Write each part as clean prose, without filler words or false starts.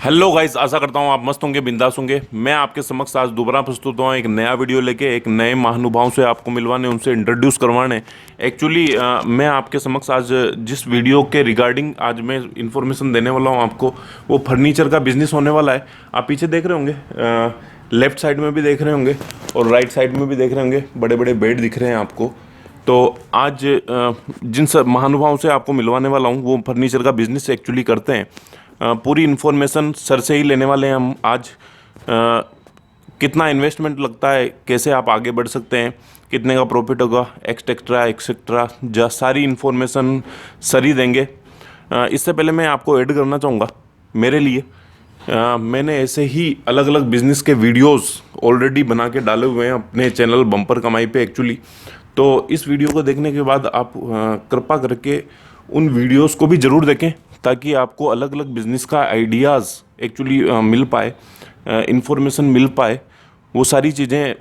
Hello guys, आशा करता हूँ आप मस्त होंगे, बिंदास होंगे। मैं आपके समक्ष आज दोबारा प्रस्तुत हुआ एक नया वीडियो लेके, एक नए महानुभावों से आपको मिलवाने, उनसे इंट्रोड्यूस करवाने। एक्चुअली मैं आपके समक्ष आज जिस वीडियो के रिगार्डिंग आज मैं इन्फॉर्मेशन देने वाला हूँ आपको, वो फर्नीचर का बिजनेस होने वाला है। आप पीछे देख रहे होंगे, लेफ्ट साइड में भी देख रहे होंगे और राइट साइड में भी देख रहे होंगे, बड़े बड़े बेड दिख रहे हैं आपको। तो आज जिन सब महानुभावों से आपको मिलवाने वाला हूँ, वो फर्नीचर का बिजनेस एक्चुअली करते हैं। पूरी इन्फॉर्मेशन सर से ही लेने वाले हैं हम आज। कितना इन्वेस्टमेंट लगता है, कैसे आप आगे बढ़ सकते हैं, कितने का प्रॉफिट होगा, एक्सेट्रा एक्सेट्रा, जो सारी इन्फॉर्मेशन सर ही देंगे। इससे पहले मैं आपको ऐड करना चाहूँगा, मेरे लिए मैंने ऐसे ही अलग अलग बिजनेस के वीडियोस ऑलरेडी बना के डाले हुए हैं अपने चैनल बम्पर कमाई पे एक्चुअली। तो इस वीडियो को देखने के बाद आप कृपा करके उन वीडियोस को भी ज़रूर देखें, ताकि आपको अलग अलग बिजनेस का आइडियाज़ एक्चुअली मिल पाए, इन्फॉर्मेशन मिल पाए। वो सारी चीज़ें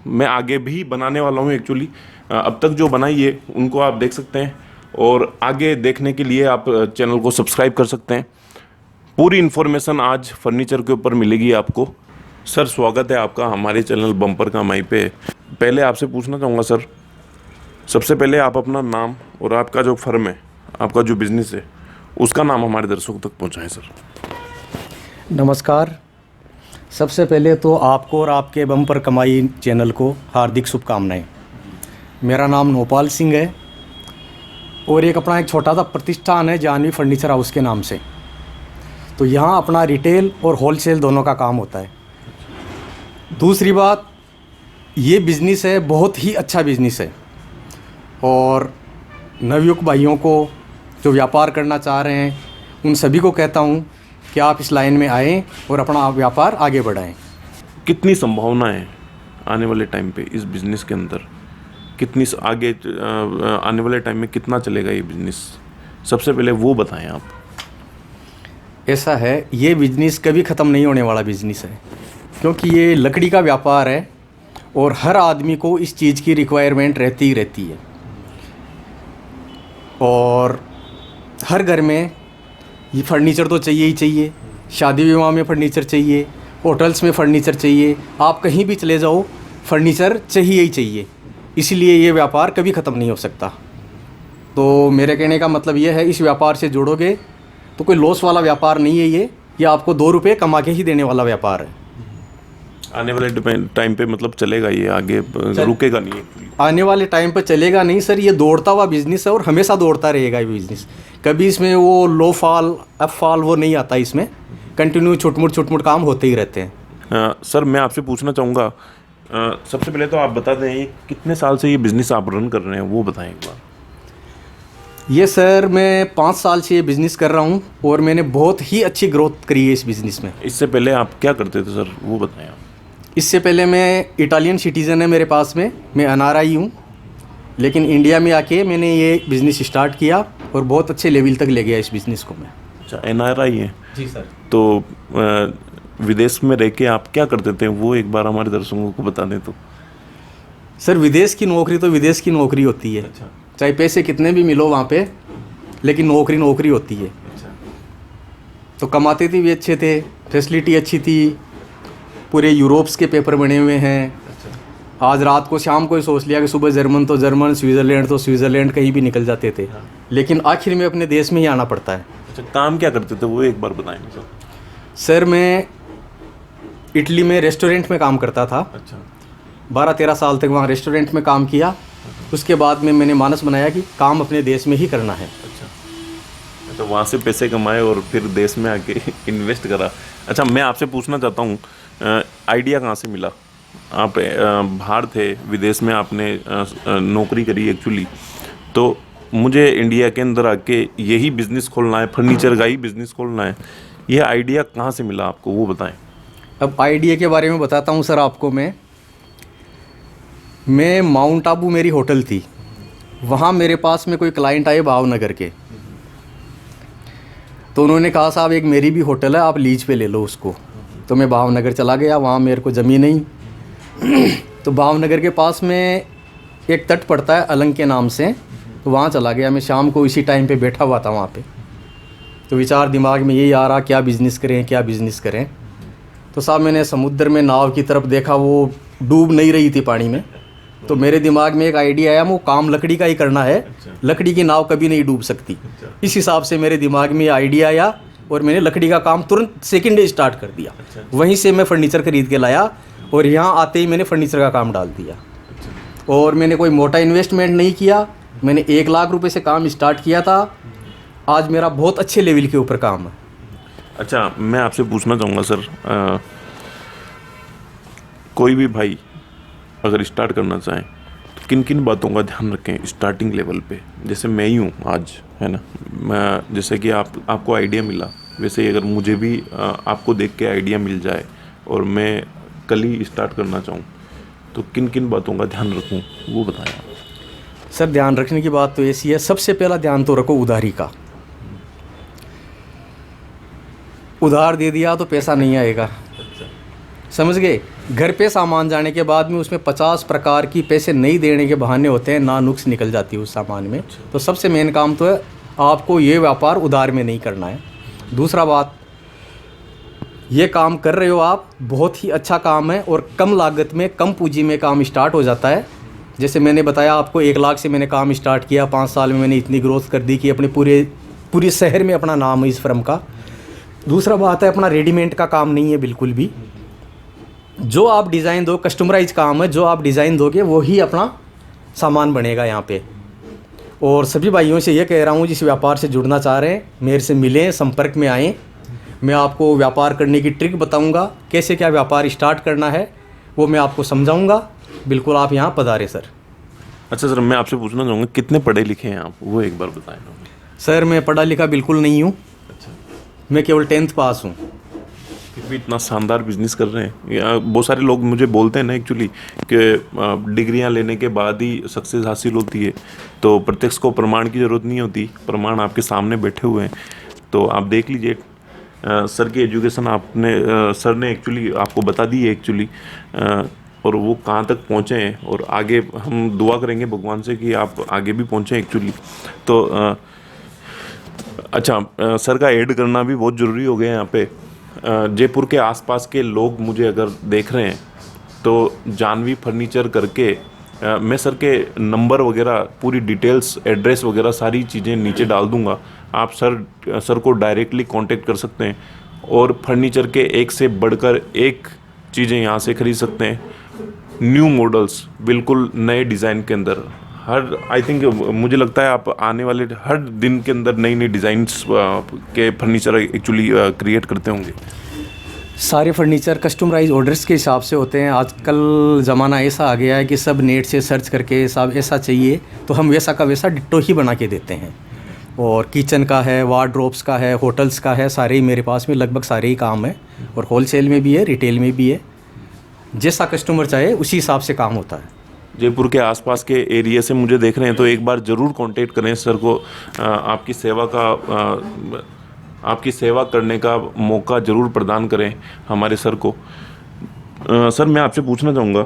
मैं आगे भी बनाने वाला हूँ एक्चुअली। अब तक जो बनाई है उनको आप देख सकते हैं, और आगे देखने के लिए आप चैनल को सब्सक्राइब कर सकते हैं। पूरी इन्फॉर्मेशन आज फर्नीचर के ऊपर मिलेगी आपको। सर, स्वागत है आपका हमारे चैनल बम्पर कमाई पे। पहले आपसे पूछना चाहूँगा सर, सबसे पहले आप अपना नाम और आपका जो फर्म है, आपका जो बिज़नेस है, उसका नाम हमारे दर्शकों तक पहुंचाएं सर। नमस्कार। सबसे पहले तो आपको और आपके बम्पर कमाई चैनल को हार्दिक शुभकामनाएं। मेरा नाम नौपाल सिंह है और एक अपना एक छोटा सा प्रतिष्ठान है जानवी फर्नीचर हाउस के नाम से। तो यहाँ अपना रिटेल और होलसेल दोनों का काम होता है। दूसरी बात, ये बिज़नेस है बहुत ही अच्छा बिज़नेस है, और नवयुवक भाइयों को जो व्यापार करना चाह रहे हैं उन सभी को कहता हूँ कि आप इस लाइन में आएँ और अपना व्यापार आगे बढ़ाएं। कितनी संभावना है आने वाले टाइम पे इस बिज़नेस के अंदर? कितनी आगे आने वाले टाइम में कितना चलेगा ये बिज़नेस? सबसे पहले वो बताएं आप। ऐसा है, ये बिज़नेस कभी ख़त्म नहीं होने वाला बिज़नेस है, क्योंकि ये लकड़ी का व्यापार है और हर आदमी को इस चीज़ की रिक्वायरमेंट रहती ही रहती है। और हर घर में ये फर्नीचर तो चाहिए ही चाहिए। शादी विवाह में फ़र्नीचर चाहिए, होटल्स में फ़र्नीचर चाहिए, आप कहीं भी चले जाओ फर्नीचर चाहिए ही चाहिए। इसीलिए ये व्यापार कभी ख़त्म नहीं हो सकता। तो मेरे कहने का मतलब ये है, इस व्यापार से जुड़ोगे तो कोई लॉस वाला व्यापार नहीं है ये आपको 2 रुपये कमा के ही देने वाला व्यापार है। आने वाले टाइम पे मतलब चलेगा ये, आगे रुकेगा नहीं है? आने वाले टाइम पर चलेगा नहीं सर, ये दौड़ता हुआ बिज़नेस है और हमेशा दौड़ता रहेगा ये बिज़नेस। कभी इसमें वो लो फॉल अप फॉल वो नहीं आता, इसमें कंटिन्यू छुटमुट काम होते ही रहते हैं। सर, मैं आपसे पूछना चाहूँगा, सबसे पहले तो आप बता दें कितने साल से ये बिज़नेस आप रन कर रहे हैं, वो बताएं एक बार। ये सर मैं 5 साल से ये बिज़नेस कर रहा हूँ और मैंने बहुत ही अच्छी ग्रोथ करी है इस बिज़नेस में। इससे पहले आप क्या करते थे सर, वो बताएं आप। इससे पहले मैं इटालियन सिटीज़न है मेरे पास में, मैं NRI हूँ, लेकिन इंडिया में आके मैंने ये बिज़नेस स्टार्ट किया और बहुत अच्छे लेवल तक ले गया इस बिज़नेस को मैं। अच्छा, NRI है? जी सर। तो विदेश में रह के आप क्या करते थे, वो एक बार हमारे दर्शकों को बता दें तो। सर, विदेश की नौकरी तो विदेश की नौकरी होती है। अच्छा। चाहे पैसे कितने भी मिलो वहाँ पे, लेकिन नौकरी होती है। अच्छा। तो कमाते थे भी अच्छे थे, फैसिलिटी अच्छी थी, पूरे यूरोप्स के पेपर बने हुए हैं। अच्छा। आज रात को शाम को ही सोच लिया कि सुबह जर्मन तो जर्मन, स्विट्ज़रलैंड तो स्विट्ज़रलैंड, कहीं भी निकल जाते थे। हाँ। लेकिन आखिर में अपने देश में ही आना पड़ता है। अच्छा, काम क्या करते थे वो एक बार बताएंगे सर? सर, मैं इटली में रेस्टोरेंट में काम करता था। अच्छा। 12-13 साल तक वहाँ रेस्टोरेंट में काम किया। उसके बाद में मैंने मानस बनाया कि काम अपने देश में ही करना है। अच्छा, तो वहाँ से पैसे कमाए और फिर देश में आके इन्वेस्ट करा। अच्छा, मैं आपसे पूछना चाहता हूँ, आइडिया कहाँ से मिला? आप बाहर थे, विदेश में आपने नौकरी करी एक्चुअली, तो मुझे इंडिया के अंदर आके यही बिज़नेस खोलना है, फर्नीचर का ही बिज़नेस खोलना है, ये आइडिया कहाँ से मिला आपको, वो बताएं। अब आइडिया के बारे में बताता हूँ सर आपको। मैं माउंट आबू मेरी होटल थी, वहाँ मेरे पास में कोई क्लाइंट आए भावनगर के, तो उन्होंने कहा साहब एक मेरी भी होटल है, आप लीज पे ले लो उसको। तो मैं भावनगर चला गया, वहाँ मेरे को ज़मीन नहीं तो भावनगर के पास में एक तट पड़ता है अलंग के नाम से, तो वहाँ चला गया मैं। शाम को इसी टाइम पे बैठा हुआ था वहाँ पे। तो विचार दिमाग में यही आ रहा क्या बिज़नेस करें क्या बिज़नेस करें। तो साहब मैंने समुद्र में नाव की तरफ देखा, वो डूब नहीं रही थी पानी में। तो मेरे दिमाग में एक आइडिया आया, वो काम लकड़ी का ही करना है, लकड़ी की नाव कभी नहीं डूब सकती। इस हिसाब से मेरे दिमाग में आइडिया आया और मैंने लकड़ी का काम तुरंत सेकंड डे स्टार्ट कर दिया। वहीं से मैं फर्नीचर खरीद के लाया और यहाँ आते ही मैंने फर्नीचर का काम डाल दिया। और मैंने कोई मोटा इन्वेस्टमेंट नहीं किया, मैंने 1 लाख रुपए से काम स्टार्ट किया था। आज मेरा बहुत अच्छे लेवल के ऊपर काम है। अच्छा, मैं आपसे पूछना चाहूँगा सर, कोई भी भाई अगर स्टार्ट करना चाहें तो किन किन बातों का ध्यान रखें स्टार्टिंग लेवल पे? जैसे मैं ही हूँ आज, है ना, मैं जैसे कि आपको आइडिया मिला, वैसे ही अगर मुझे भी आपको देख के आइडिया मिल जाए और मैं कल ही स्टार्ट करना चाहूँ तो किन किन बातों का ध्यान रखूँ, वो बताएं आप। सर ध्यान रखने की बात तो ऐसी है, सबसे पहला ध्यान तो रखो उधारी का। उधार दे दिया तो पैसा नहीं आएगा, समझ गए। घर पे सामान जाने के बाद में उसमें 50 प्रकार की पैसे नहीं देने के बहाने होते हैं, ना नुक्स निकल जाती है उस सामान में। तो सबसे मेन काम तो है आपको ये व्यापार उधार में नहीं करना है। दूसरा बात, ये काम कर रहे हो आप, बहुत ही अच्छा काम है और कम लागत में कम पूंजी में काम स्टार्ट हो जाता है। जैसे मैंने बताया आपको 1 लाख से मैंने काम स्टार्ट किया, 5 साल में मैंने इतनी ग्रोथ कर दी कि अपने पूरे शहर में अपना नाम है इस फर्म का। दूसरा बात है अपना रेडीमेड का काम नहीं है बिल्कुल भी। जो आप डिज़ाइन दो, कस्टमराइज काम है, जो आप डिज़ाइन दोगे वो ही अपना सामान बनेगा यहाँ पे। और सभी भाइयों से ये कह रहा हूँ जिस व्यापार से जुड़ना चाह रहे हैं मेरे से मिलें, संपर्क में आएँ। मैं आपको व्यापार करने की ट्रिक बताऊँगा, कैसे क्या व्यापार स्टार्ट करना है वो मैं आपको समझाऊँगा। बिल्कुल आप यहाँ पधारें सर। अच्छा सर, मैं आपसे पूछना चाहूँगा कितने पढ़े लिखे हैं आप, वो एक बार बताएं। सर मैं पढ़ा लिखा बिल्कुल नहीं हूँ। अच्छा, मैं केवल 10th पास हूँ। फिर भी इतना शानदार बिजनेस कर रहे हैं। बहुत सारे लोग मुझे बोलते हैं ना एक्चुअली कि डिग्रियां लेने के बाद ही सक्सेस हासिल होती है, तो प्रत्यक्ष को प्रमाण की ज़रूरत नहीं होती, प्रमाण आपके सामने बैठे हुए हैं। तो आप देख लीजिए, सर की एजुकेशन सर ने एक्चुअली आपको बता दी है एक्चुअली, और वो कहाँ तक पहुँचे हैं और आगे हम दुआ करेंगे भगवान से कि आप आगे भी पहुँचें एक्चुअली। तो अच्छा, सर का ऐड करना भी बहुत ज़रूरी हो गया है यहाँ पे। जयपुर के आसपास के लोग मुझे अगर देख रहे हैं तो जानवी फर्नीचर करके मैं सर के नंबर वगैरह, पूरी डिटेल्स, एड्रेस वगैरह सारी चीज़ें नीचे डाल दूंगा। आप सर को डायरेक्टली कांटेक्ट कर सकते हैं और फर्नीचर के एक से बढ़कर एक चीज़ें यहाँ से खरीद सकते हैं। न्यू मॉडल्स, बिल्कुल नए डिज़ाइन के अंदर, हर आई थिंक मुझे लगता है आप आने वाले हर दिन के अंदर नई नई डिज़ाइंस के फर्नीचर एक्चुअली क्रिएट करते होंगे। सारे फर्नीचर कस्टमाइज ऑर्डर्स के हिसाब से होते हैं। आजकल ज़माना ऐसा आ गया है कि सब नेट से सर्च करके सब ऐसा चाहिए तो हम वैसा का वैसा डिट्टो ही बना के देते हैं। और किचन का है, वार्डरोब्स का है, होटल्स का है, सारे ही मेरे पास में लगभग सारे ही काम है। और होलसेल में भी है, रिटेल में भी है, जैसा कस्टमर चाहे उसी हिसाब से काम होता है। जयपुर के आसपास के एरिया से मुझे देख रहे हैं तो एक बार ज़रूर कांटेक्ट करें सर को। आपकी सेवा करने का मौका ज़रूर प्रदान करें हमारे सर को। सर मैं आपसे पूछना चाहूँगा,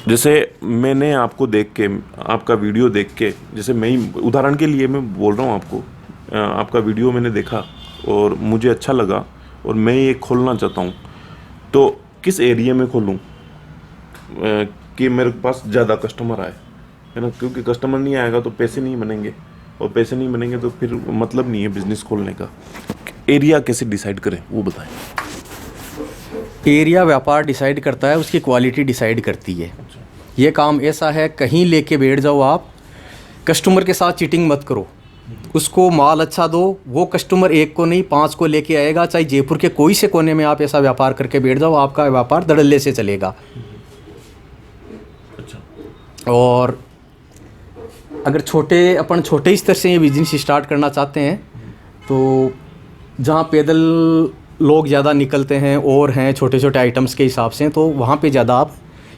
जैसे मैंने आपको देख के, आपका वीडियो देख के, जैसे मैं ही उदाहरण के लिए मैं बोल रहा हूँ आपको, आपका वीडियो मैंने देखा और मुझे अच्छा लगा और मैं ये खोलना चाहता हूँ, तो किस एरिया में खोलूँ कि मेरे पास ज़्यादा कस्टमर आए, है ना, क्योंकि कस्टमर नहीं आएगा तो पैसे नहीं बनेंगे और पैसे नहीं बनेंगे तो फिर मतलब नहीं है बिज़नेस खोलने का। एरिया कैसे डिसाइड करें वो बताएं। एरिया व्यापार डिसाइड करता है, उसकी क्वालिटी डिसाइड करती है। ये काम ऐसा है, कहीं लेके बैठ जाओ आप, कस्टमर के साथ चीटिंग मत करो, उसको माल अच्छा दो, वो कस्टमर 1 को नहीं 5 को लेके आएगा। चाहे जयपुर के कोई से कोने में आप ऐसा व्यापार करके बैठ जाओ, आपका व्यापार धड़ल्ले से चलेगा। और अगर अपन छोटे स्तर से ये बिजनेस स्टार्ट करना चाहते हैं तो जहाँ पैदल लोग ज़्यादा निकलते हैं और हैं छोटे छोटे आइटम्स के हिसाब से, तो वहाँ पे ज़्यादा आप,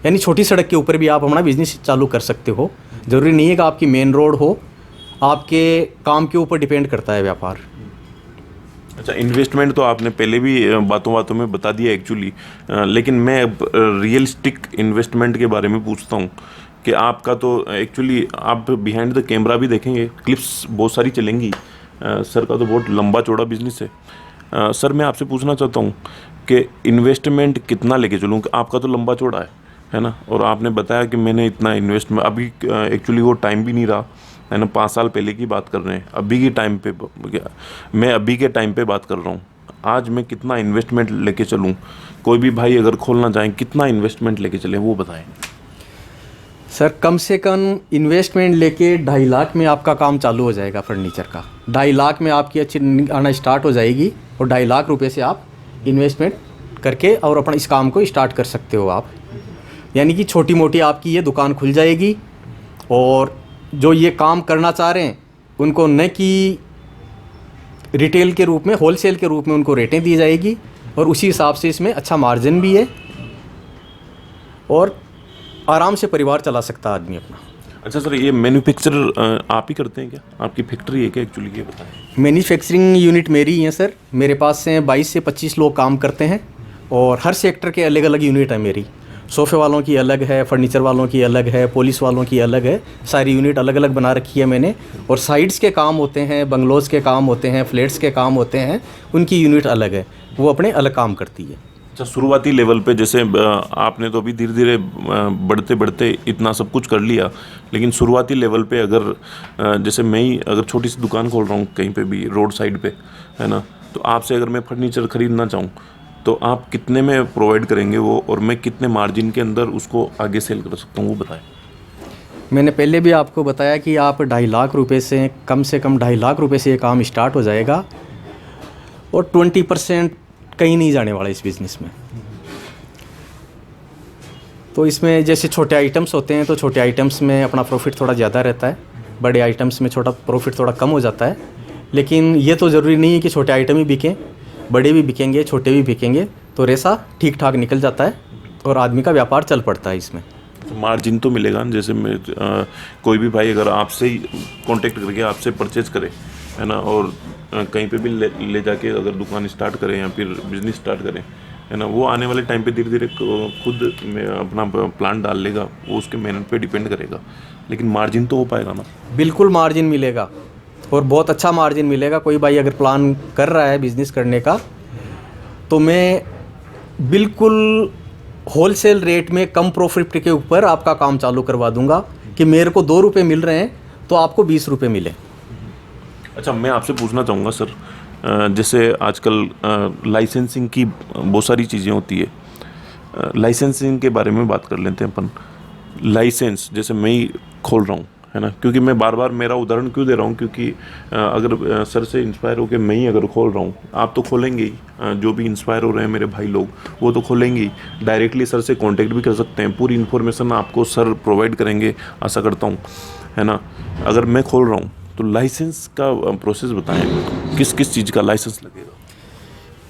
यानी छोटी सड़क के ऊपर भी आप अपना बिज़नेस चालू कर सकते हो। ज़रूरी नहीं है कि आपकी मेन रोड हो, आपके काम के ऊपर डिपेंड करता है व्यापार। अच्छा, इन्वेस्टमेंट तो आपने पहले भी बातों में बता दिया एक्चुअली, लेकिन मैं अब रियलिस्टिक इन्वेस्टमेंट के बारे में पूछता हूँ कि आपका तो एक्चुअली आप बिहाइंड द कैमरा भी देखेंगे, क्लिप्स बहुत सारी चलेंगी, सर का तो बहुत लंबा चौड़ा बिजनेस है। सर मैं आपसे पूछना चाहता हूँ कि इन्वेस्टमेंट कितना लेके चलूँ? आपका तो लंबा चौड़ा है ना, और आपने बताया कि मैंने इतना इन्वेस्टमेंट, अभी एक्चुअली वो टाइम भी नहीं रहा है ना, 5 साल पहले की बात कर रहे हैं, अभी के टाइम पे मैं अभी के टाइम पे बात कर रहा हूँ। आज मैं कितना इन्वेस्टमेंट लेके चलूँ? कोई भी भाई अगर खोलना चाहें कितना इन्वेस्टमेंट लेके चलें वो बताएं। सर कम से कम इन्वेस्टमेंट लेके 2.5 लाख में आपका काम चालू हो जाएगा फर्नीचर का। 2.5 लाख में आपकी अच्छी आना स्टार्ट हो जाएगी और 2.5 लाख रुपए से आप इन्वेस्टमेंट करके और अपना इस काम को स्टार्ट कर सकते हो आप। यानी कि छोटी मोटी आपकी ये दुकान खुल जाएगी और जो ये काम करना चाह रहे हैं उनको न कि रिटेल के रूप में, होलसेल के रूप में उनको रेटें दी जाएगी और उसी हिसाब से इसमें अच्छा मार्जिन भी है और आराम से परिवार चला सकता है आदमी अपना। अच्छा सर, ये मैन्युफैक्चर आप ही करते हैं क्या? आपकी फैक्ट्री है क्या एक्चुअली, ये बताएं। मैन्युफैक्चरिंग यूनिट मेरी ही है सर। मेरे पास से 22 से 25 लोग काम करते हैं और हर सेक्टर के अलग अलग यूनिट है मेरी। सोफ़े वालों की अलग है, फर्नीचर वालों की अलग है, पुलिस वालों की अलग है, सारी यूनिट अलग अलग बना रखी है मैंने। और साइट्स के काम होते हैं, बंगलोज के काम होते हैं, फ्लैट्स के काम होते हैं, उनकी यूनिट अलग है, वो अपने अलग काम करती है। अच्छा, शुरुआती लेवल पे जैसे आपने तो अभी धीरे धीरे बढ़ते बढ़ते इतना सब कुछ कर लिया, लेकिन शुरुआती लेवल पे अगर जैसे मैं ही अगर छोटी सी दुकान खोल रहा हूँ कहीं पे भी रोड साइड पे, है ना, तो आपसे अगर मैं फर्नीचर ख़रीदना चाहूँ तो आप कितने में प्रोवाइड करेंगे वो, और मैं कितने मार्जिन के अंदर उसको आगे सेल कर सकता हूँ वो बताएं। मैंने पहले भी आपको बताया कि आप 2.5 लाख रुपए से कम 2.5 लाख रुपए से ये काम स्टार्ट हो जाएगा और 20% कहीं नहीं जाने वाला इस बिज़नेस में। तो इसमें जैसे छोटे आइटम्स होते हैं तो छोटे आइटम्स में अपना प्रॉफिट थोड़ा ज़्यादा रहता है, बड़े आइटम्स में छोटा प्रॉफिट थोड़ा कम हो जाता है। लेकिन ये तो ज़रूरी नहीं है कि छोटे आइटम ही बिकें, बड़े भी बिकेंगे, छोटे भी बिकेंगे, तो रेसा ठीक ठाक निकल जाता है और आदमी का व्यापार चल पड़ता है इसमें। मार्जिन तो मिलेगा ना, जैसे मैं कोई भी भाई अगर आपसे ही कांटेक्ट करके आपसे परचेज करे, है ना, और कहीं पे भी ले जाके अगर दुकान स्टार्ट करें या फिर बिजनेस स्टार्ट करें, है ना, वो आने वाले टाइम पे धीरे धीरे खुद में अपना प्लान डाल लेगा, वो उसके मेहनत पे डिपेंड करेगा, लेकिन मार्जिन तो हो पाएगा ना। बिल्कुल मार्जिन मिलेगा और बहुत अच्छा मार्जिन मिलेगा। कोई भाई अगर प्लान कर रहा है बिज़नेस करने का तो मैं बिल्कुल होलसेल रेट में कम प्रॉफिट के ऊपर आपका काम चालू करवा दूंगा कि मेरे को 2 रुपये मिल रहे हैं तो आपको 20 रुपये मिले। अच्छा, मैं आपसे पूछना चाहूँगा सर, जैसे आजकल लाइसेंसिंग की बहुत सारी चीज़ें होती है, लाइसेंसिंग के बारे में बात कर लेते हैं अपन। लाइसेंस जैसे मैं ही खोल रहा हूँ, है ना, क्योंकि मैं बार बार मेरा उदाहरण क्यों दे रहा हूँ, क्योंकि अगर सर से इंस्पायर होकर मैं ही अगर खोल रहा हूँ, आप तो खोलेंगे ही, जो भी इंस्पायर हो रहे हैं मेरे भाई लोग वो तो खोलेंगे ही, डायरेक्टली सर से कांटेक्ट भी कर सकते हैं, पूरी इन्फॉर्मेशन आपको सर प्रोवाइड करेंगे, आशा करता हूँ, है ना। अगर मैं खोल रहा हूँ तो लाइसेंस का प्रोसेस बताएं, किस किस चीज़ का लाइसेंस लगेगा?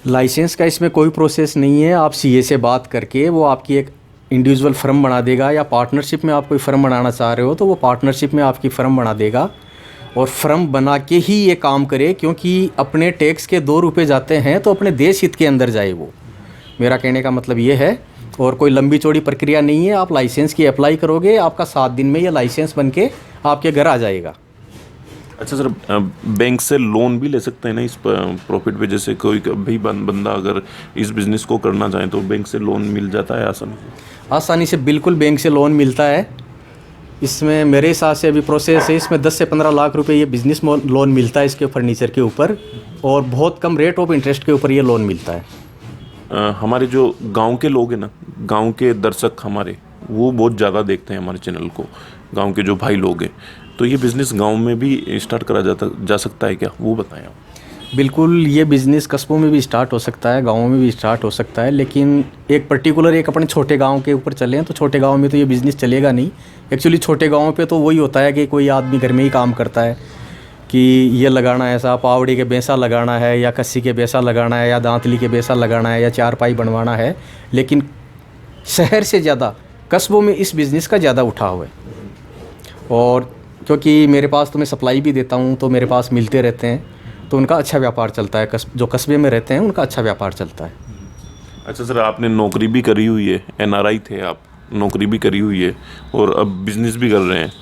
लाइसेंस का इसमें कोई प्रोसेस नहीं है। आप सीए से बात करके वो आपकी एक इंडिविजुअल फर्म बना देगा, या पार्टनरशिप में आप कोई फ़र्म बनाना चाह रहे हो तो वो पार्टनरशिप में आपकी फ़र्म बना देगा और फर्म बना के ही ये काम करे, क्योंकि अपने टैक्स के 2 रुपये जाते हैं तो अपने देश हित के अंदर जाए। वो मेरा कहने का मतलब ये है, और कोई लंबी चौड़ी प्रक्रिया नहीं है। आप लाइसेंस की अप्लाई करोगे, आपका 7 दिन में ये लाइसेंस बन के आपके घर आ जाएगा। अच्छा सर, बैंक से लोन भी ले सकते हैं ना इस प्रॉफिट पे? जैसे कोई भी बंदा अगर इस बिज़नेस को करना चाहे तो बैंक से लोन मिल जाता है आसानी से? आसानी से बिल्कुल बैंक से लोन मिलता है। इसमें मेरे हिसाब से अभी प्रोसेस है, इसमें 10 से 15 लाख रुपए ये बिज़नेस लोन मिलता है इसके फर्नीचर के ऊपर, और बहुत कम रेट ऑफ इंटरेस्ट के ऊपर ये लोन मिलता है। हमारे जो गांव के लोग हैं ना, गांव के दर्शक हमारे, वो बहुत ज़्यादा देखते हैं हमारे चैनल को, गांव के जो भाई लोग हैं, तो ये बिज़नेस गांव में भी स्टार्ट करा जा सकता है क्या, वो बताएं आप। बिल्कुल, ये बिज़नेस कस्बों में भी स्टार्ट हो सकता है, गाँवों में भी स्टार्ट हो सकता है, लेकिन एक पर्टिकुलर एक अपने छोटे गांव के ऊपर चलें तो छोटे गांव में तो ये बिज़नेस चलेगा नहीं। एक्चुअली छोटे गाँव पे तो वही होता है कि कोई आदमी घर में ही काम करता है कि ये लगाना है, ऐसा पावड़ी के बेसा लगाना है, या कस्सी के बेसा लगाना है, या दांतली के बेसा लगाना है, या चारपाई बनवाना है। लेकिन शहर से ज़्यादा कस्बों में इस बिज़नेस का ज़्यादा उठाव है, और क्योंकि मेरे पास तो मैं सप्लाई भी देता हूँ तो मेरे पास मिलते रहते हैं, तो उनका अच्छा व्यापार चलता है। जो कस्बे में रहते हैं उनका अच्छा व्यापार चलता है। अच्छा सर, आपने नौकरी भी करी हुई है, NRI थे आप, नौकरी भी करी हुई है और अब बिज़नेस भी कर रहे हैं,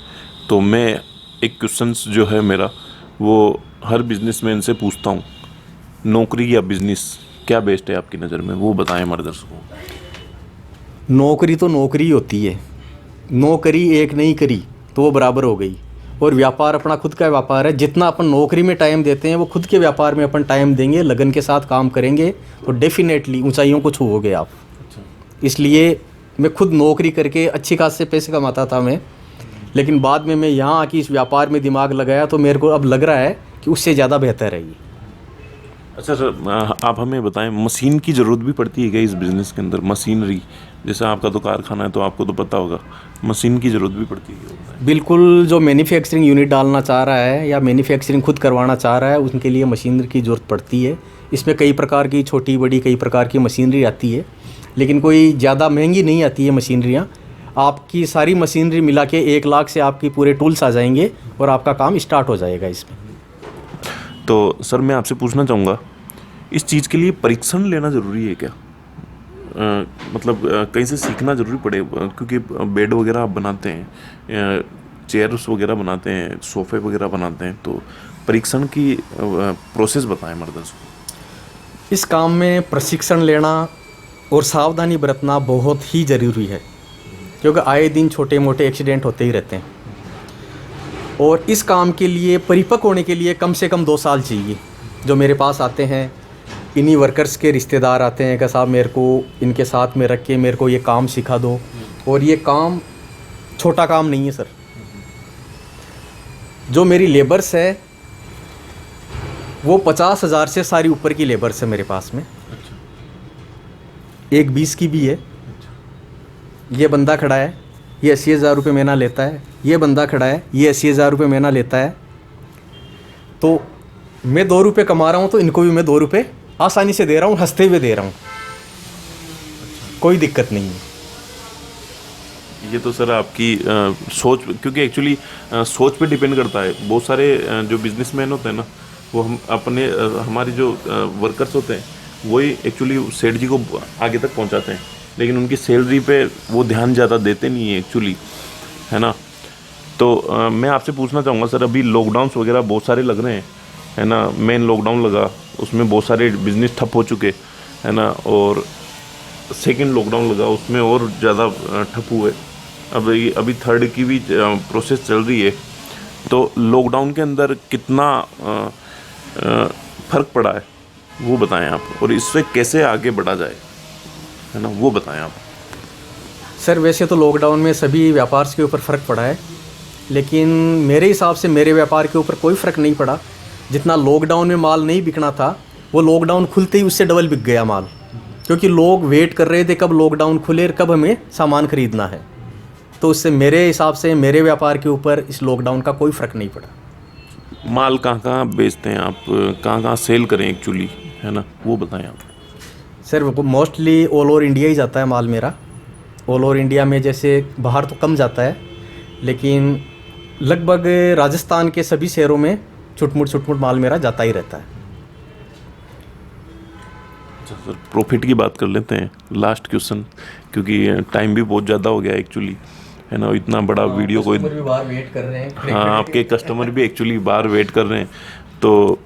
तो मैं एक क्वेश्चन जो है मेरा वो हर बिजनेसमैन से पूछता हूँ, नौकरी या बिजनेस क्या बेस्ट है आपकी नज़र में, वो बताएं हमारे दर्शकों को। नौकरी तो नौकरी होती है, नौकरी एक नहीं करी तो वो बराबर हो गई। और व्यापार अपना खुद का व्यापार है, जितना अपन नौकरी में टाइम देते हैं वो खुद के व्यापार में अपन टाइम देंगे, लगन के साथ काम करेंगे तो डेफिनेटली ऊंचाइयों को छूओगे आप। इसलिए मैं खुद नौकरी करके अच्छी खासे पैसे कमाता था मैं, लेकिन बाद में मैं यहाँ आके इस व्यापार में दिमाग लगाया तो मेरे को अब लग रहा है कि उससे ज़्यादा बेहतर है ये। अच्छा सर, आप हमें बताएं, मशीन की ज़रूरत भी पड़ती है क्या इस बिज़नेस के अंदर? मशीनरी, जैसे आपका तो कारखाना है तो आपको तो पता होगा, मशीन की ज़रूरत भी पड़ती है? बिल्कुल, जो मैन्युफैक्चरिंग यूनिट डालना चाह रहा है या मैन्युफैक्चरिंग खुद करवाना चाह रहा है उनके लिए मशीनरी की ज़रूरत पड़ती है। इसमें कई प्रकार की छोटी बड़ी कई प्रकार की मशीनरी आती है, लेकिन कोई ज़्यादा महंगी नहीं आती है मशीनरियाँ। आपकी सारी मशीनरी मिला के 1 लाख से आपकी पूरे टूल्स आ जाएंगे और आपका काम स्टार्ट हो जाएगा इसमें। तो सर मैं आपसे पूछना चाहूँगा, इस चीज़ के लिए परीक्षण लेना ज़रूरी है क्या? मतलब कहीं से सीखना ज़रूरी पड़े, क्योंकि बेड वगैरह आप बनाते हैं, चेयर्स वगैरह बनाते हैं, सोफ़े वगैरह बनाते हैं, तो परीक्षण की प्रोसेस बताएं हमारे दर्शकों। इस काम में प्रशिक्षण लेना और सावधानी बरतना बहुत ही ज़रूरी है, क्योंकि आए दिन छोटे मोटे एक्सीडेंट होते ही रहते हैं। और इस काम के लिए परिपक्व होने के लिए कम से कम 2 साल चाहिए। जो मेरे पास आते हैं, इन्हीं वर्कर्स के रिश्तेदार आते हैं कि साहब मेरे को इनके साथ में रख के मेरे को ये काम सिखा दो। और ये काम छोटा काम नहीं है सर। जो मेरी लेबर्स है वो 50,000 से सारी ऊपर की लेबर्स है मेरे पास में। एक 20 की भी है। ये बंदा खड़ा है, ये 80,000 रुपये महीना लेता है। ये बंदा खड़ा है, ये 80,000 रुपये महीना लेता है। तो मैं 2 रुपये कमा रहा हूँ तो इनको भी मैं 2 रुपये आसानी से दे रहा हूँ, हंसते हुए दे रहा हूँ, कोई दिक्कत नहीं है। ये तो सर आपकी सोच, क्योंकि एक्चुअली सोच पे डिपेंड करता है। बहुत सारे जो बिजनेसमैन होते हैं ना, वो हम अपने हमारे जो वर्कर्स होते हैं वही एक्चुअली सेठ जी को आगे तक पहुंचाते हैं, लेकिन उनकी सैलरी पे वो ध्यान ज़्यादा देते नहीं है एक्चुअली, है ना। तो मैं आपसे पूछना चाहूँगा सर, अभी लॉकडाउन्स वगैरह बहुत सारे लग रहे हैं, है ना। मेन लॉकडाउन लगा, उसमें बहुत सारे बिजनेस ठप हो चुके, है ना। और सेकंड लॉकडाउन लगा, उसमें और ज़्यादा ठप हुए। अभी थर्ड की भी प्रोसेस चल रही है। तो लॉकडाउन के अंदर कितना फ़र्क पड़ा है वो बताएं आप, और इससे कैसे आगे बढ़ा जाए, है ना, वो बताएं आप। सर वैसे तो लॉकडाउन में सभी व्यापार के ऊपर फ़र्क पड़ा है, लेकिन मेरे हिसाब से मेरे व्यापार के ऊपर कोई फ़र्क नहीं पड़ा। जितना लॉकडाउन में माल नहीं बिकना था वो लॉकडाउन खुलते ही उससे डबल बिक गया माल, क्योंकि लोग वेट कर रहे थे कब लॉकडाउन खुले और कब हमें सामान ख़रीदना है। तो उससे मेरे हिसाब से मेरे व्यापार के ऊपर इस लॉकडाउन का कोई फ़र्क नहीं पड़ा। माल कहाँ बेचते हैं आप, कहाँ सेल करें एक्चुअली, है ना, वो बताएं आप। Sir mostly all over India ही जाता है माल मेरा। ऑल ओवर इंडिया में जैसे बाहर तो कम जाता है, लेकिन लगभग राजस्थान के सभी शहरों में छुटमुट माल मेरा जाता ही रहता है। अच्छा सर, प्रॉफिट की बात कर लेते हैं, लास्ट क्वेश्चन, क्योंकि टाइम भी बहुत ज़्यादा हो गया एक्चुअली, है ना। इतना बड़ा वीडियो कोई, कस्टमर भी बाहर वेट कर रहे हैं। हाँ, आपके कस्टमर भी एक्चुअली बाहर वेट कर रहे हैं। तो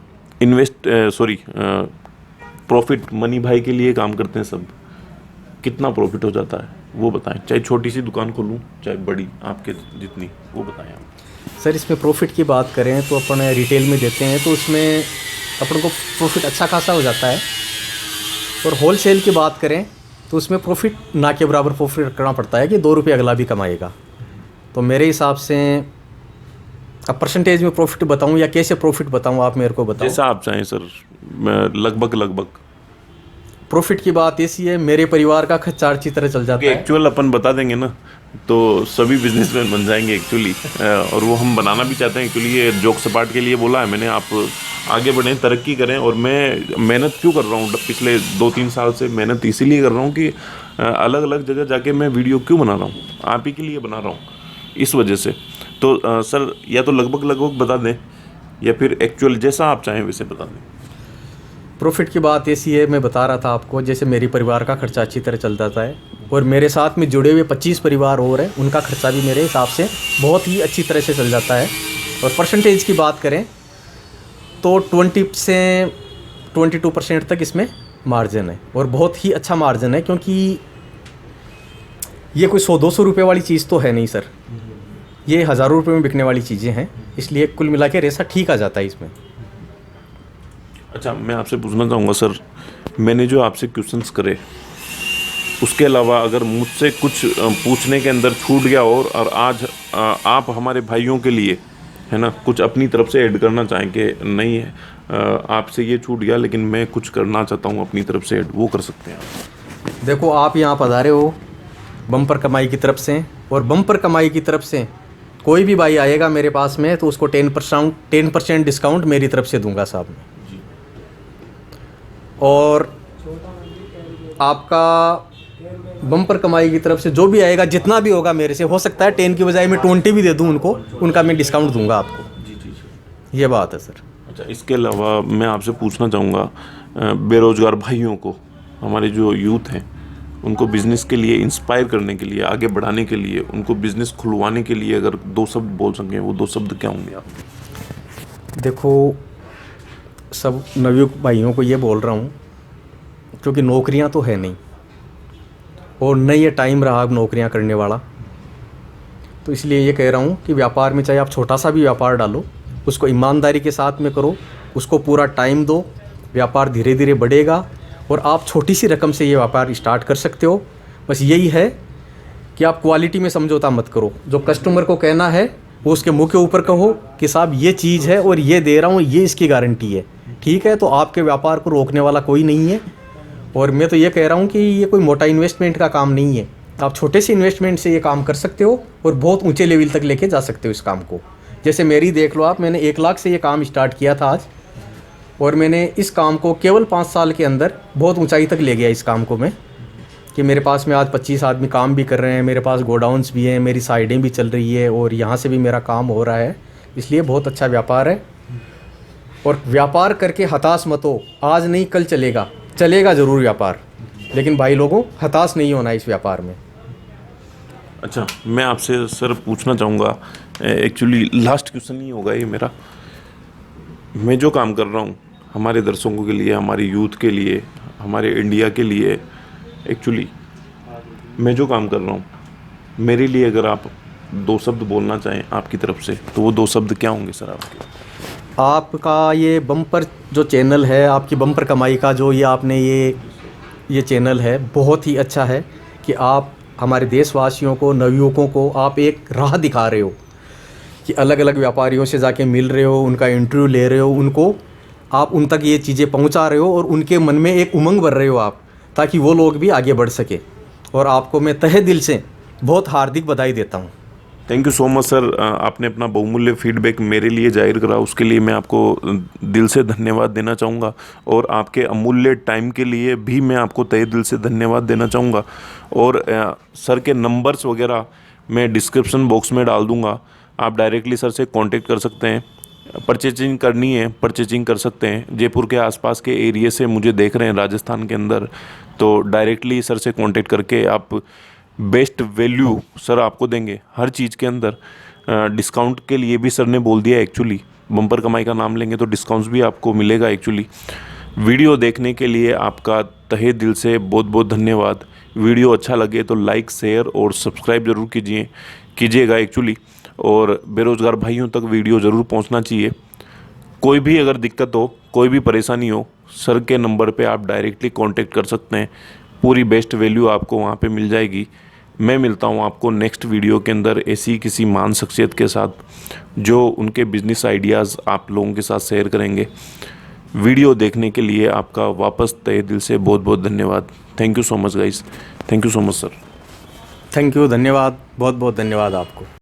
प्रॉफिट मनी भाई के लिए काम करते हैं सब, कितना प्रॉफिट हो जाता है वो बताएं। चाहे छोटी सी दुकान खोलूँ चाहे बड़ी, आपके जितनी, वो बताएं आप। सर इसमें प्रॉफिट की बात करें तो अपन रिटेल में देते हैं तो उसमें अपन को प्रॉफिट अच्छा खासा हो जाता है। और होलसेल की बात करें तो उसमें प्रॉफिट ना के बराबर प्रॉफिट रखना पड़ता है कि 2 रुपये अगला भी कमाएगा। तो मेरे हिसाब से अब परसेंटेज में प्रॉफिट बताऊं या कैसे प्रॉफिट बताऊं, आप मेरे को बताओ। जैसा आप चाहें सर, लगभग प्रॉफिट की बात ऐसी है, मेरे परिवार का खर्चा अच्छी तरह चल जाता है। एक्चुअल अपन बता देंगे ना तो सभी बिजनेसमैन बन जाएंगे एक्चुअली, और वो हम बनाना भी चाहते हैं एक्चुअली। ये जोक सपाट के लिए बोला है मैंने, आप आगे बढ़ें, तरक्की करें। और मैं मेहनत क्यों कर रहा हूँ पिछले 2-3 साल से, मेहनत इसीलिए कर रहा हूँ कि अलग अलग जगह जाके मैं वीडियो क्यों बना रहा हूँ, आप ही के लिए बना रहा हूँ, इस वजह से। तो सर या तो लगभग बता दें या फिर एक्चुअल, जैसा आप चाहें वैसे बता दें। प्रॉफिट की बात ऐसी है, मैं बता रहा था आपको, जैसे मेरे परिवार का खर्चा अच्छी तरह चल जाता है और मेरे साथ में जुड़े हुए 25 परिवार और हैं, उनका खर्चा भी मेरे हिसाब से बहुत ही अच्छी तरह से चल जाता है। और परसेंटेज की बात करें तो 20 से 22% तक इसमें मार्जिन है, और बहुत ही अच्छा मार्जिन है, क्योंकि ये कोई 100-200 रुपये वाली चीज़ तो है नहीं सर, ये हज़ारों रुपये में बिकने वाली चीज़ें हैं, इसलिए कुल मिला के रेसा ठीक आ जाता है इसमें। अच्छा, मैं आपसे पूछना चाहूँगा सर, मैंने जो आपसे क्वेश्चंस करे उसके अलावा अगर मुझसे कुछ पूछने के अंदर छूट गया और आज आप हमारे भाइयों के लिए है ना कुछ अपनी तरफ से ऐड करना चाहें कि नहीं है आपसे ये छूट गया लेकिन मैं कुछ करना चाहता हूँ अपनी तरफ से ऐड, वो कर सकते हैं आप। देखो, आप यहाँ पधारे हो बम्पर कमाई की तरफ से, और बम्पर कमाई की तरफ से कोई भी भाई आएगा मेरे पास में तो उसको 10% डिस्काउंट मेरी तरफ से दूंगा साहब मैं। और आपका बम्पर कमाई की तरफ से जो भी आएगा, जितना भी होगा मेरे से, हो सकता है 10 की बजाय मैं 20 भी दे दूं उनको, उनका मैं डिस्काउंट दूंगा आपको। जी। ये बात है सर। अच्छा, इसके अलावा मैं आपसे पूछना चाहूँगा बेरोज़गार भाइयों को, हमारे जो यूथ हैं उनको बिज़नेस के लिए इंस्पायर करने के लिए, आगे बढ़ाने के लिए, उनको बिज़नेस खुलवाने के लिए अगर 2 शब्द बोल सकें, वो 2 शब्द क्या होंगे आप? देखो, सब नवयुवक भाइयों को ये बोल रहा हूँ, क्योंकि नौकरियाँ तो है नहीं, और न ये टाइम रहा अब नौकरियाँ करने वाला, तो इसलिए ये कह रहा हूँ कि व्यापार में चाहे आप छोटा सा भी व्यापार डालो, उसको ईमानदारी के साथ में करो, उसको पूरा टाइम दो, व्यापार धीरे धीरे बढ़ेगा, और आप छोटी सी रकम से ये व्यापार स्टार्ट कर सकते हो। बस यही है कि आप क्वालिटी में समझौता मत करो, जो कस्टमर को कहना है वो उसके मुंह के ऊपर कहो कि साहब ये चीज़ है और ये दे रहा हूँ, ये इसकी गारंटी है, ठीक है, तो आपके व्यापार को रोकने वाला कोई नहीं है। और मैं तो ये कह रहा हूँ कि ये कोई मोटा इन्वेस्टमेंट का काम नहीं है, आप छोटे से इन्वेस्टमेंट से ये काम कर सकते हो और बहुत ऊंचे लेवल तक लेके जा सकते हो इस काम को। जैसे मेरी देख लो आप, मैंने 1 लाख से ये काम स्टार्ट किया था आज, और मैंने इस काम को केवल 5 साल के अंदर बहुत ऊंचाई तक ले गया इस काम को मैं, कि मेरे पास में आज 25 आदमी काम भी कर रहे हैं, मेरे पास गोडाउन्स भी हैं, मेरी साइडें भी चल रही है, और यहाँ से भी मेरा काम हो रहा है, इसलिए बहुत अच्छा व्यापार है। और व्यापार करके हताश मत हो, आज नहीं कल चलेगा, चलेगा ज़रूर व्यापार, लेकिन भाई लोगों हताश नहीं होना इस व्यापार में। अच्छा, मैं आपसे सर पूछना चाहूँगा, एक्चुअली लास्ट क्वेश्चन ही होगा ये मेरा। मैं जो काम कर रहा हूँ हमारे दर्शकों के लिए, हमारे यूथ के लिए, हमारे इंडिया के लिए, एक्चुअली मैं जो काम कर रहा हूँ, मेरे लिए अगर आप 2 शब्द बोलना चाहें आपकी तरफ से, तो वो 2 शब्द क्या होंगे सर आपके? आपका ये बम्पर जो चैनल है, आपकी बम्पर कमाई का जो ये आपने ये चैनल है, बहुत ही अच्छा है कि आप हमारे देशवासियों को, नवयुवकों को आप एक राह दिखा रहे हो, कि अलग अलग व्यापारियों से जाके मिल रहे हो, उनका इंटरव्यू ले रहे हो, उनको आप उन तक ये चीज़ें पहुंचा रहे हो, और उनके मन में एक उमंग भर रहे हो आप, ताकि वो लोग भी आगे बढ़ सके। और आपको मैं तहे दिल से बहुत हार्दिक बधाई देता हूँ। Thank you so much sir, आपने अपना बहुमूल्य फीडबैक मेरे लिए जाहिर करा, उसके लिए मैं आपको दिल से धन्यवाद देना चाहूँगा, और आपके अमूल्य टाइम के लिए भी मैं आपको तहे दिल से धन्यवाद देना चाहूँगा। और सर के नंबर्स वगैरह मैं डिस्क्रिप्शन बॉक्स में डाल दूँगा, आप डायरेक्टली सर से कांटेक्ट कर सकते हैं, परचेजिंग करनी है परचेजिंग कर सकते हैं। जयपुर के आसपास के एरिया से मुझे देख रहे हैं राजस्थान के अंदर, तो डायरेक्टली सर से कांटेक्ट करके आप बेस्ट वैल्यू सर आपको देंगे हर चीज़ के अंदर। डिस्काउंट के लिए भी सर ने बोल दिया, एक्चुअली बम्पर कमाई का नाम लेंगे तो डिस्काउंट्स भी आपको मिलेगा। एक्चुअली वीडियो देखने के लिए आपका तहे दिल से बहुत बहुत धन्यवाद। वीडियो अच्छा लगे तो लाइक, शेयर और सब्सक्राइब ज़रूर कीजिएगा एक्चुअली, और बेरोज़गार भाइयों तक वीडियो ज़रूर पहुंचना चाहिए। कोई भी अगर दिक्कत हो, कोई भी परेशानी हो, सर के नंबर पे आप डायरेक्टली कांटेक्ट कर सकते हैं, पूरी बेस्ट वैल्यू आपको वहाँ पे मिल जाएगी। मैं मिलता हूँ आपको नेक्स्ट वीडियो के अंदर ऐसी किसी महान शख्सियत के साथ जो उनके बिजनेस आइडियाज़ आप लोगों के साथ शेयर करेंगे। वीडियो देखने के लिए आपका वापस तहे दिल से बहुत बहुत धन्यवाद। Thank you so much guys, thank you so much sir. Thank you, धन्यवाद, बहुत बहुत धन्यवाद आपको।